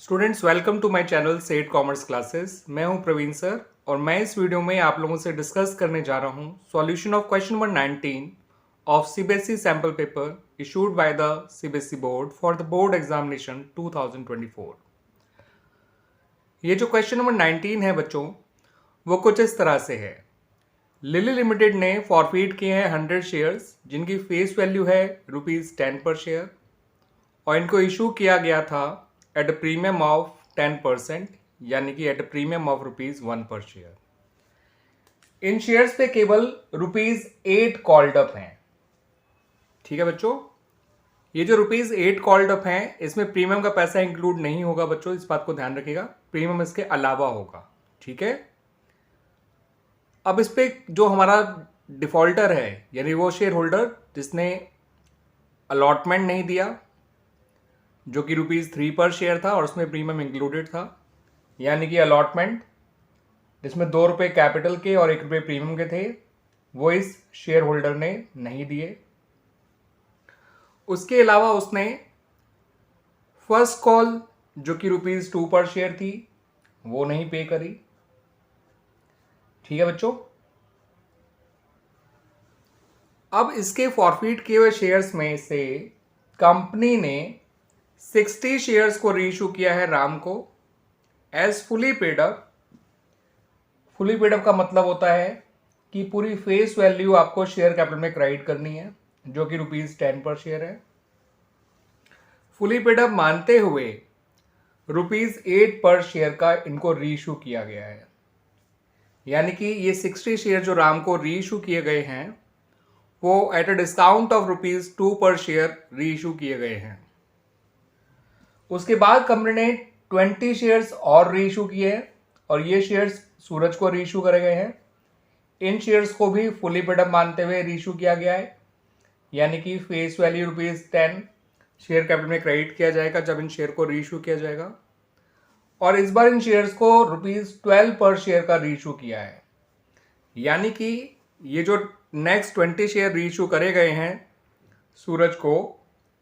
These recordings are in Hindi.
Students welcome to my channel set commerce classes. मैं हूं प्रवीण सर और मैं इस वीडियो में आप लोगों से डिस्कस करने जा रहा हूं solution of question number 19 of CBSE sample paper issued by the CBSE board for the board examination 2024। ये जो क्वेश्चन नंबर 19 है बच्चों, वो कुछ इस तरह से है। लिली लिमिटेड ने फॉरफीट किए हैं 100 शेयर्स जिनकी फेस वैल्यू है ₹10 पर शेयर और इनको इशू किया गया था एट अ प्रीमियम ऑफ 10%, यानी कि एट अ प्रीमियम ऑफ ₹1 पर शेयर। इन शेयर्स पे केवल ₹8 कॉल्ड अप हैं। ठीक है बच्चों, ये जो ₹8 कॉल्ड अप हैं इसमें प्रीमियम का पैसा इंक्लूड नहीं होगा बच्चों, इस बात को ध्यान रखिएगा। प्रीमियम इसके अलावा होगा। ठीक है, अब इस पे जो हमारा डिफॉल्टर है यानी वो शेयर होल्डर जिसने अलॉटमेंट नहीं दिया, जो कि ₹3 पर शेयर था और उसमें प्रीमियम इंक्लूडेड था, यानी कि अलॉटमेंट जिसमें ₹2 कैपिटल के और ₹1 प्रीमियम के थे, वो इस शेयर होल्डर ने नहीं दिए। उसके अलावा उसने फर्स्ट कॉल जो कि ₹2 पर शेयर थी वो नहीं पे करी। ठीक है बच्चों, अब इसके फॉरफिट किए हुए शेयर्स में से कंपनी ने 60 शेयर्स को रीइशू किया है राम को as fully paid up. Fully paid up का मतलब होता है कि पूरी फेस वैल्यू आपको शेयर कैपिटल में क्रेडिट करनी है, जो कि ₹10 पर शेयर है। फुली पेड अप मानते हुए ₹8 पर शेयर का इनको रीइशू किया गया है, यानी कि ये 60 शेयर जो राम को रीइशू किए गए हैं वो एट अ डिस्काउंट ऑफ ₹2 पर शेयर रीइशू किए गए हैं। उसके बाद कंपनी ने 20 शेयर्स और रीइशू किए हैं और ये शेयर्स सूरज को रीइशू करे गए हैं। इन शेयर्स को भी फुली पेड अप मानते हुए रीइशू किया गया है, यानी कि फेस वैल्यू ₹10 शेयर कैपिटल में क्रेडिट किया जाएगा जब इन शेयर को रीइशू किया जाएगा। और इस बार इन शेयर्स को ₹12 पर शेयर का रीइशू किया है, यानी कि ये जो नेक्स्ट 20 शेयर रीइशू करे गए हैं सूरज को,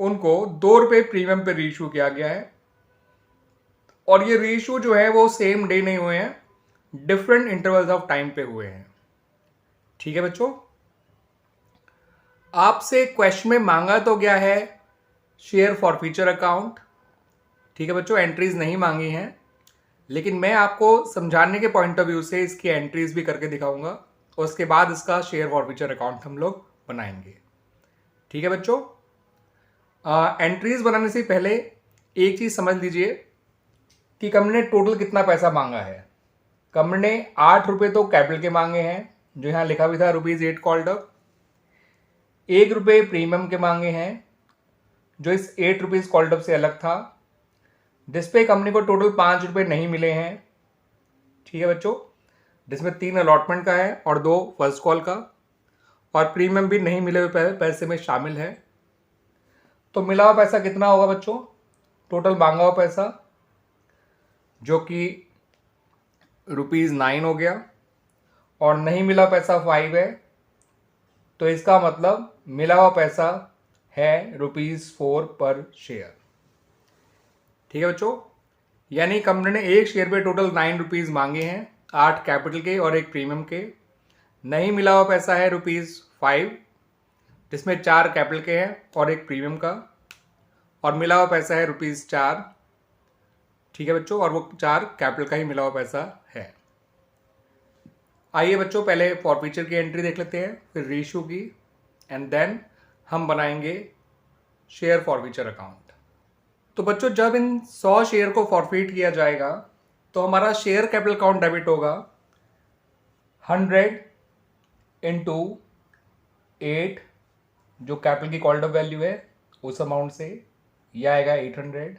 उनको ₹2 प्रीमियम पे रीइशू किया गया है। और ये रीइशू जो है वो सेम डे नहीं हुए हैं, डिफरेंट इंटरवल्स ऑफ टाइम पे हुए हैं। ठीक है बच्चों, आपसे क्वेश्चन में मांगा तो गया है शेयर फॉरफीचर अकाउंट। ठीक है बच्चों, एंट्रीज नहीं मांगी हैं, लेकिन मैं आपको समझाने के पॉइंट ऑफ व्यू से इसकी एंट्रीज भी करके दिखाऊंगा और उसके बाद इसका शेयर फॉरफीचर अकाउंट हम लोग बनाएंगे। ठीक है बच्चों, एंट्रीज बनाने से पहले एक चीज समझ लीजिए कि कंपनी ने टोटल कितना पैसा मांगा है। कंपनी ने ₹8 तो कैपिटल के मांगे हैं, जो यहाँ लिखा भी था ₹8 कॉल्ड अप। ₹1 प्रीमियम के मांगे हैं, जो इस ₹8 कॉल्ड अप से अलग था, जिसपे कंपनी को टोटल ₹5 नहीं मिले हैं। ठीक है बच्चों, जिसमें 3 अलॉटमेंट का है और 2 फर्स्ट कॉल का, और प्रीमियम भी नहीं मिले हुए पैसे में शामिल है। तो मिला हुआ पैसा कितना होगा बच्चों? टोटल मांगा हुआ पैसा जो कि ₹9 हो गया और नहीं मिला पैसा 5 है, तो इसका मतलब मिला हुआ पैसा है ₹4 पर शेयर। ठीक है बच्चों, यानी कंपनी ने एक शेयर पे टोटल ₹9 मांगे हैं, 8 कैपिटल के और 1 प्रीमियम के। नहीं मिला हुआ पैसा है ₹5, जिसमें 4 कैपिटल के हैं और 1 प्रीमियम का, और मिला हुआ पैसा है ₹4। ठीक है बच्चों, और वो 4 कैपिटल का ही मिला हुआ पैसा है। आइए बच्चों, पहले फॉरफीचर की एंट्री देख लेते हैं, फिर रीइशू की, एंड देन हम बनाएंगे शेयर फॉरफीचर अकाउंट। तो बच्चों, जब इन 100 शेयर को फॉरफिट किया जाएगा तो हमारा शेयर कैपिटल अकाउंट डेबिट होगा 100 इंटू 8, जो कैपिटल की कॉल्ड अप वैल्यू है उस अमाउंट से, यह आएगा 800।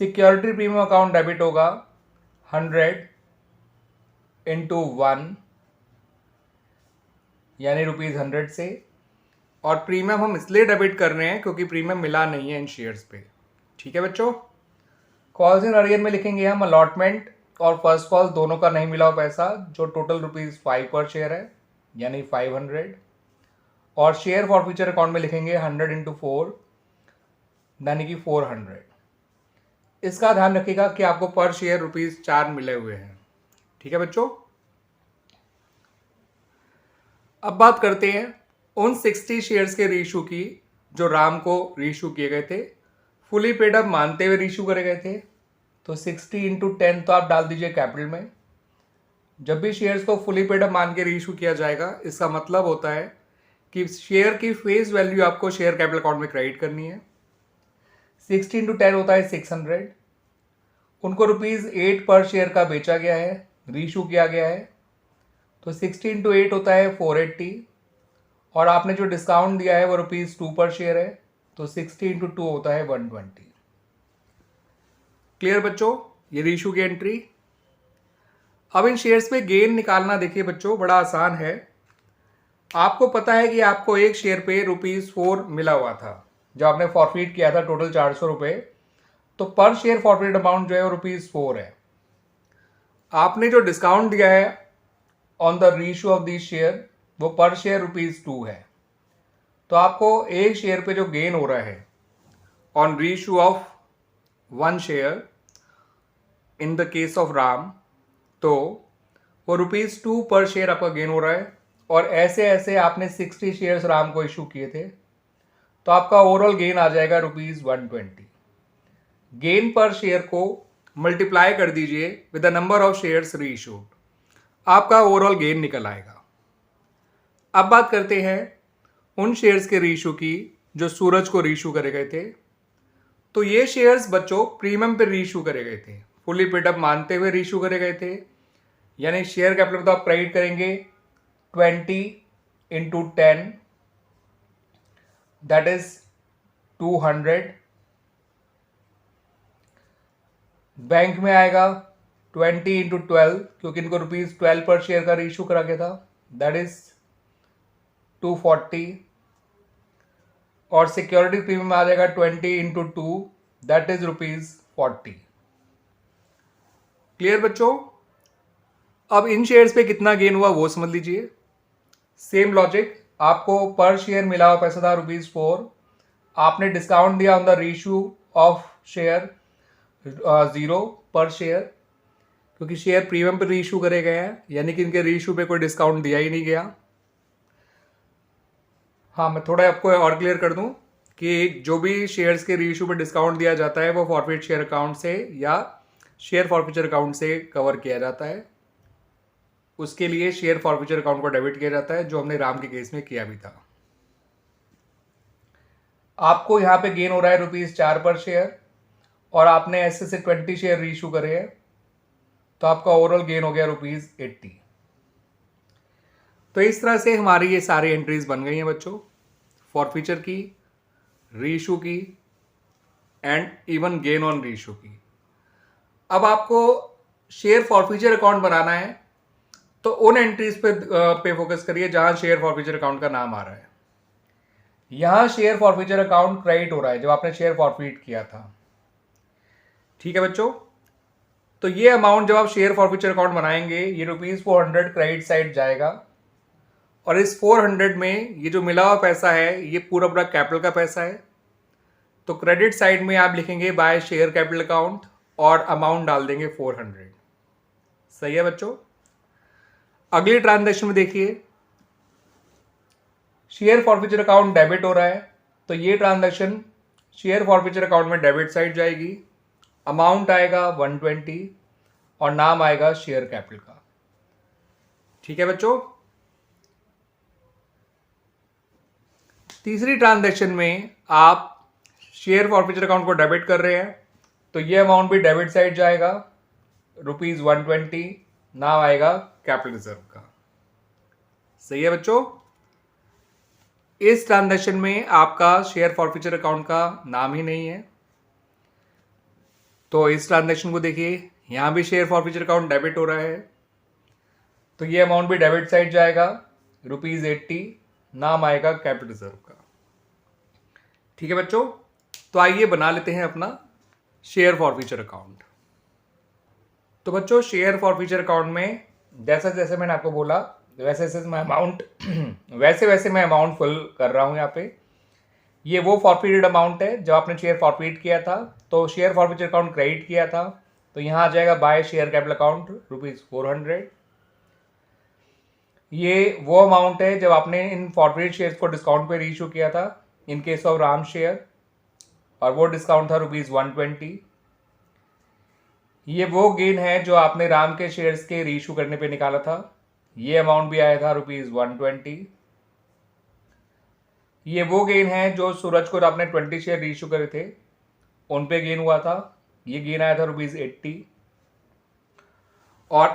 सिक्योरिटी प्रीमियम अकाउंट डेबिट होगा 100 इंटू 1, यानी ₹100 से, और प्रीमियम हम इसलिए डेबिट कर रहे हैं क्योंकि प्रीमियम मिला नहीं है इन शेयर्स पे। ठीक है बच्चों, कॉल्स इन अरियर में लिखेंगे हम अलॉटमेंट और फर्स्ट कॉल दोनों का नहीं मिला हुआ पैसा, जो टोटल ₹5 पर शेयर है, यानी 500। और शेयर फॉरफीचर अकाउंट में लिखेंगे 100 इंटू 4, यानी कि 400। इसका ध्यान रखिएगा कि आपको पर शेयर ₹4 मिले हुए हैं। ठीक है बच्चों, अब बात करते हैं उन 60 शेयर्स के रीइश्यू की जो राम को रीइश्यू किए गए थे, फुली पेड अप मानते हुए रीइश्यू करे गए थे। तो 60 इंटू 10 तो आप डाल दीजिए कैपिटल में। जब भी शेयर्स को फुली पेड अप मान के रीइश्यू किया जाएगा, इसका मतलब होता है कि शेयर की फेस वैल्यू आपको शेयर कैपिटल अकाउंट में क्रेडिट करनी है। 60 इंटू 10 होता है 600। उनको ₹8 पर शेयर का बेचा गया है, रीइश्यू किया गया है। तो 60 इंटू 8 होता है 480, और आपने जो डिस्काउंट दिया है वो ₹2 पर शेयर है। तो 60 इंटू 2 होता है 120। क्लियर बच्चों, ये रीइश्यू की एंट्री। अब इन शेयर्स पे गेन निकालना देखिए बच्चों, बड़ा आसान है। आपको पता है कि आपको एक शेयर पे ₹4 मिला हुआ था जब आपने फॉरफिट किया था, टोटल 400 रुपये। तो पर शेयर फॉरफिट अमाउंट जो है वो ₹4 है। आपने जो डिस्काउंट दिया है on the reissue of this share, वो पर शेयर ₹2 है। तो आपको एक शेयर पे जो गेन हो रहा है on reissue of 1 share in the case of Ram, तो वो ₹2 पर शेयर आपका गेन हो रहा है। और ऐसे ऐसे आपने 60 शेयर्स राम को इशू किए थे, तो आपका ओवरऑल गेन आ जाएगा ₹120। गेन पर शेयर को मल्टीप्लाई कर दीजिए with the number of shares reissued, आपका ओवरऑल गेन निकल आएगा। अब बात करते हैं उन शेयर्स के रीइश्यू की जो सूरज को रीइश्यू करे गए थे। तो ये शेयर्स बच्चों प्रीमियम पे रीइश्यू करे गए थे, फुली पेड अप मानते हुए रीइश्यू करे गए थे। यानी शेयर कैपिटल तो आप क्रेडिट करेंगे 20 इंटू 10, दैट इज 200। बैंक में आएगा 20 इंटू 12, क्योंकि इनको ₹12 पर शेयर का रीइश्यू करा गया था, दैट इज 240। और सिक्योरिटी प्रीमियम आ जाएगा 20 इंटू 2, दैट इज ₹40। क्लियर बच्चों, अब इन शेयर्स पे कितना गेन हुआ वो समझ लीजिए। सेम लॉजिक, आपको पर शेयर मिला हुआ पैसा था ₹4, आपने डिस्काउंट दिया on the reissue of share 0 पर शेयर, क्योंकि शेयर प्रीमियम पे रीइश्यू करे गए हैं, यानी कि इनके रीइश्यू पे कोई डिस्काउंट दिया ही नहीं गया। हाँ, मैं थोड़ा आपको और क्लियर कर दूं कि जो भी शेयर्स के रीइश्यू पे डिस्काउंट दिया जाता है वो फॉरफिट शेयर अकाउंट से या शेयर फॉरफिचर अकाउंट से कवर किया जाता है। उसके लिए शेयर फॉरफिचर अकाउंट को डेबिट किया जाता है, जो हमने राम के केस में किया भी था। आपको यहाँ पे गेन हो रहा है ₹4 पर शेयर, और आपने ऐसे से 20 शेयर रीइश्यू करे हैं, तो आपका ओवरऑल गेन हो गया ₹80। तो इस तरह से हमारी ये सारी एंट्रीज बन गई हैं बच्चों, फॉरफिचर की, रीइश्यू की and even gain on reissue की। अब आपको शेयर फॉरफिचर अकाउंट बनाना है, तो उन एंट्रीज पे फोकस करिए जहां शेयर फॉरफिचर अकाउंट का नाम आ रहा है। यहां शेयर फॉरफिचर अकाउंट क्रेडिट हो रहा है जब आपने शेयर फॉरफिट किया था। ठीक है बच्चों, तो ये अमाउंट जब आप शेयर फॉरफिचर अकाउंट बनाएंगे, ये ₹400 क्रेडिट साइड जाएगा, और इस 400 में ये जो मिला हुआ पैसा है ये पूरा पूरा कैपिटल का पैसा है। तो क्रेडिट साइड में आप लिखेंगे बाय शेयर कैपिटल अकाउंट और अमाउंट डाल देंगे 400। सही है बच्चों। अगली ट्रांजैक्शन में देखिए, शेयर फॉरफिचर अकाउंट डेबिट हो रहा है, तो ये ट्रांजैक्शन शेयर फॉरफिचर अकाउंट में डेबिट साइड जाएगी। अमाउंट आएगा 120 और नाम आएगा शेयर कैपिटल का। ठीक है बच्चों। तीसरी ट्रांजैक्शन में आप शेयर फॉरफिचर अकाउंट को डेबिट कर रहे हैं, तो ये अमाउंट भी डेबिट साइड जाएगा, ₹120, नाम आएगा कैपिटल रिजर्व का। सही है बच्चों। इस ट्रांजैक्शन में आपका शेयर फॉरफिचर अकाउंट का नाम ही नहीं है, तो इस ट्रांजैक्शन को देखिए, यहां भी शेयर फॉरफिचर अकाउंट डेबिट हो रहा है, तो ये अमाउंट भी डेबिट साइड जाएगा, ₹80, नाम आएगा कैपिटल रिजर्व का। ठीक है बच्चों, तो आइए बना लेते हैं अपना शेयर फॉरफिचर अकाउंट। तो बच्चों, शेयर फॉरफिचर अकाउंट में जैसे जैसे मैंने आपको बोला वैसे वैसे मैं अमाउंट फिल कर रहा हूं। यहाँ पे ये वो फॉरफिटेड अमाउंट है जब आपने शेयर फॉरफिट किया था, तो शेयर फॉरफिचर अकाउंट क्रेडिट किया था, तो यहाँ आ जाएगा बाय शेयर कैपिटल अकाउंट ₹400। ये वो अमाउंट है जब आपने इन फॉरफिटेड शेयर्स को डिस्काउंट पे रीइशू किया था in case of Ram share, और वो डिस्काउंट था ₹120। ये वो गेन है जो आपने राम के शेयर्स के रीइशू करने पे निकाला था, ये अमाउंट भी आया था ₹120। ये वो गेन है जो सूरज को आपने 20 शेयर रीइशू करे थे उन पे गेन हुआ था, ये गेन आया था ₹80। और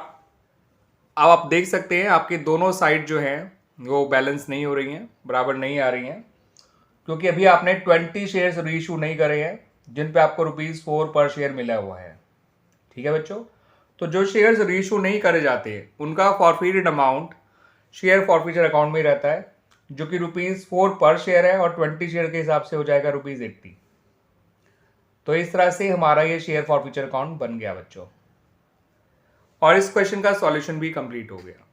अब आप देख सकते हैं आपके दोनों साइड जो हैं वो बैलेंस नहीं हो रही हैं, बराबर नहीं आ रही हैं, क्योंकि अभी आपने 20 शेयर्स रीइशू नहीं करे हैं जिन पे आपको ₹4 पर शेयर मिला हुआ है। ठीक है बच्चों, तो जो शेयर्स रीइशू नहीं करे जाते उनका forfeited amount share forfeiture account में रहता है, जो कि ₹4 पर शेयर है, और 20 शेयर के हिसाब से हो जाएगा ₹80। तो इस तरह से हमारा ये शेयर फॉरफिचर अकाउंट बन गया बच्चों, और इस क्वेश्चन का सॉल्यूशन भी कंप्लीट हो गया।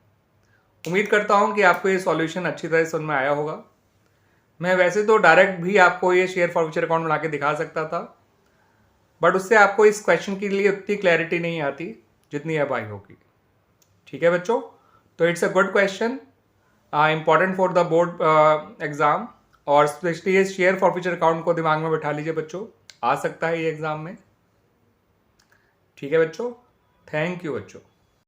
उम्मीद करता हूं कि आपको ये सॉल्यूशन अच्छी तरह समझ में आया होगा। मैं वैसे तो डायरेक्ट भी आपको ये शेयर फॉरफिचर अकाउंट बना के दिखा सकता था, बट उससे आपको इस क्वेश्चन के लिए उतनी क्लैरिटी नहीं आती जितनी अब आई होगी। ठीक है बच्चों, तो it's a good question, important for the board exam, और स्पेशली ये शेयर फॉरफिचर अकाउंट को दिमाग में बैठा लीजिए बच्चों, आ सकता है ये एग्जाम में। ठीक है बच्चों, थैंक यू बच्चों।